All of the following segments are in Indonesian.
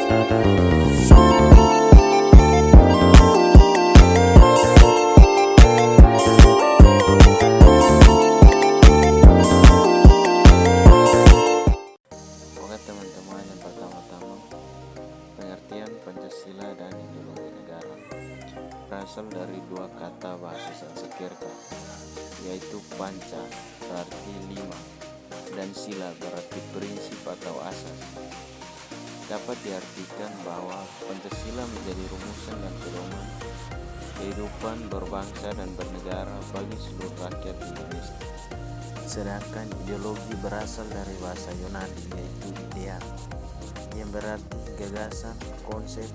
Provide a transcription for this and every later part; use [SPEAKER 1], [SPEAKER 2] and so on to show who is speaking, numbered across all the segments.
[SPEAKER 1] Oke teman-teman, yang pertama-tama pengertian Pancasila dan ideologi negara berasal dari dua kata bahasa Sanskerta, yaitu panca berarti lima dan sila berarti prinsip atau asas. Dapat diartikan bahwa Pancasila menjadi rumusan dan pedoman kehidupan berbangsa dan bernegara bagi seluruh rakyat Indonesia. Sedangkan ideologi berasal dari bahasa Yunani, yaitu idea, yang berarti gagasan, konsep,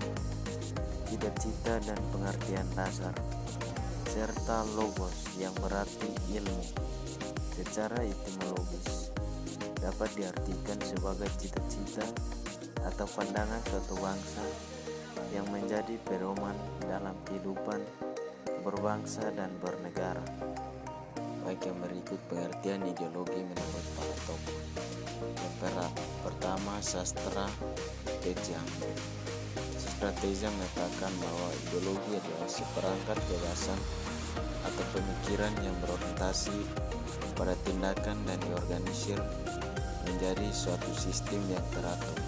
[SPEAKER 1] cita-cita dan pengertian dasar, serta logos yang berarti ilmu. Secara etimologis dapat diartikan sebagai cita-cita atau pandangan suatu bangsa yang menjadi pedoman dalam kehidupan berbangsa dan bernegara. Baik, yang berikut pengertian ideologi menurut para tokoh. Yang pertama, sastra Tejang. Sastra Tejang mengatakan bahwa ideologi adalah seperangkat gagasan atau pemikiran yang berorientasi pada tindakan dan diorganisir menjadi suatu sistem yang teratur.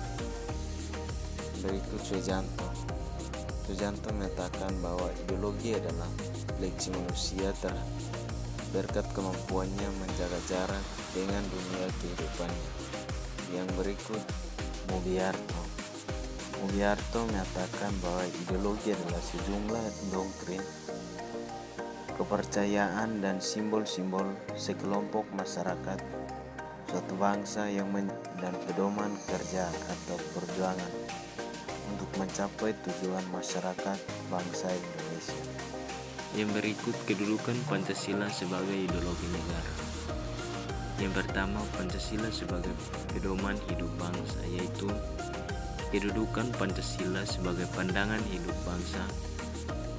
[SPEAKER 1] Berikut Sujanto. Sujanto mengatakan bahwa ideologi adalah seleksi manusia berkat kemampuannya menjaga jarak dengan dunia kehidupannya. Yang berikut Mugiarto. Mugiarto menyatakan bahwa ideologi adalah sejumlah doktrin, kepercayaan dan simbol-simbol sekelompok masyarakat suatu bangsa yang dan pedoman kerja atau perjuangan untuk mencapai tujuan masyarakat bangsa Indonesia. Yang berikut kedudukan Pancasila sebagai ideologi negara. Yang pertama, Pancasila sebagai pedoman hidup bangsa, yaitu kedudukan Pancasila sebagai pandangan hidup bangsa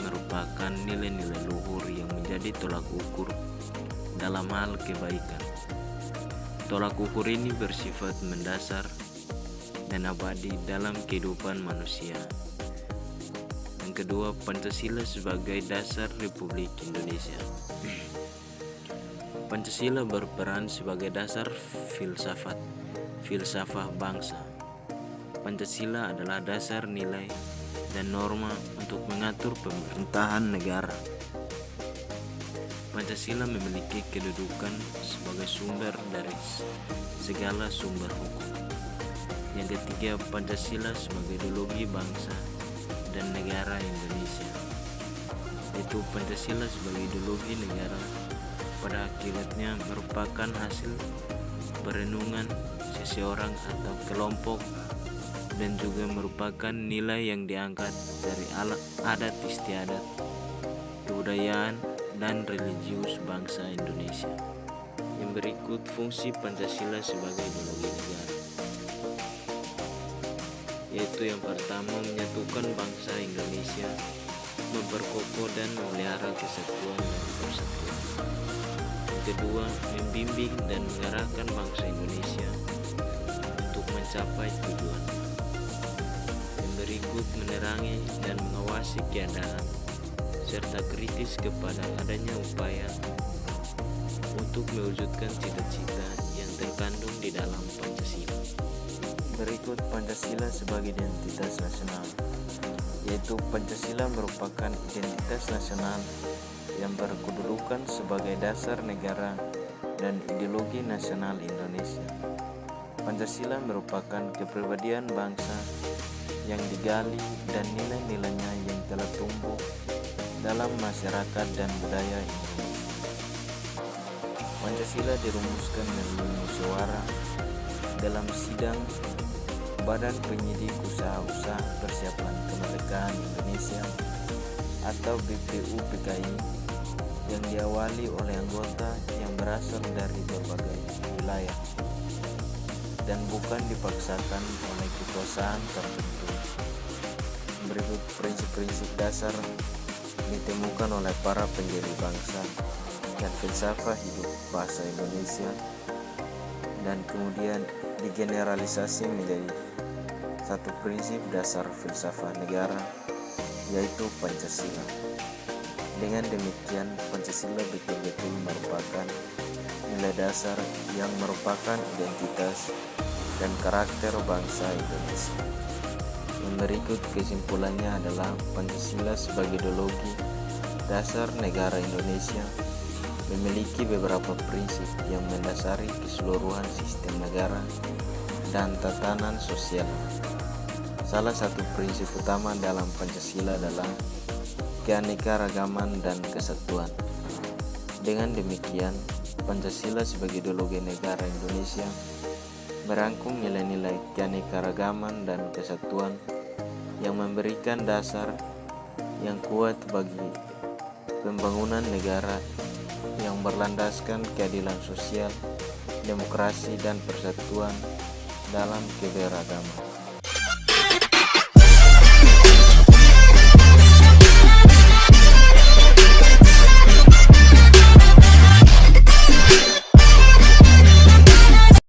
[SPEAKER 1] merupakan nilai-nilai luhur yang menjadi tolak ukur dalam hal kebaikan. Tolak ukur ini bersifat mendasar dan abadi dalam kehidupan manusia. Yang kedua, Pancasila sebagai dasar Republik Indonesia. Pancasila berperan sebagai dasar filsafah bangsa. Pancasila adalah dasar nilai dan norma untuk mengatur pemerintahan negara. Pancasila memiliki kedudukan sebagai sumber dari segala sumber hukum. Yang ketiga, Pancasila sebagai ideologi bangsa dan negara Indonesia, yaitu Pancasila sebagai ideologi negara pada akhirnya merupakan hasil perenungan seseorang atau kelompok dan juga merupakan nilai yang diangkat dari adat istiadat, kebudayaan, dan religius bangsa Indonesia. Yang berikut fungsi Pancasila sebagai ideologi negara, yaitu yang pertama, menyatukan bangsa Indonesia, memperkokoh dan memelihara kesatuan dan persatuan. Yang kedua, membimbing dan mengarahkan bangsa Indonesia untuk mencapai tujuan. Yang berikut, menerangi dan mengawasi keadaan serta kritis kepada adanya upaya untuk mewujudkan cita-cita yang terkandung di dalam Pancasila. Berikut Pancasila sebagai identitas nasional, yaitu Pancasila merupakan identitas nasional yang berkedudukan sebagai dasar negara dan ideologi nasional Indonesia. Pancasila merupakan kepribadian bangsa yang digali dan nilai-nilainya yang telah tumbuh dalam masyarakat dan budaya Indonesia. Pancasila dirumuskan melalui musyawarah dalam sidang Badan Penyidik Usaha-Usaha Persiapan Kemerdekaan Indonesia atau BPUPKI yang diawali oleh anggota yang berasal dari berbagai wilayah dan bukan dipaksakan oleh kekuasaan tertentu. Berikut prinsip-prinsip dasar ditemukan oleh para pendiri bangsa dan filsafah hidup bahasa Indonesia dan kemudian digeneralisasi menjadi satu prinsip dasar filsafat negara, yaitu Pancasila. Dengan demikian, Pancasila betul-betul merupakan nilai dasar yang merupakan identitas dan karakter bangsa Indonesia. Yang berikut kesimpulannya adalah Pancasila sebagai ideologi dasar negara Indonesia memiliki beberapa prinsip yang mendasari keseluruhan sistem negara dan tatanan sosial. Salah satu prinsip utama dalam Pancasila adalah keanekaragaman dan kesatuan. Dengan demikian, Pancasila sebagai ideologi negara Indonesia merangkum nilai-nilai keanekaragaman dan kesatuan yang memberikan dasar yang kuat bagi pembangunan negara yang berlandaskan keadilan sosial, demokrasi, dan persatuan dalam keberagaman.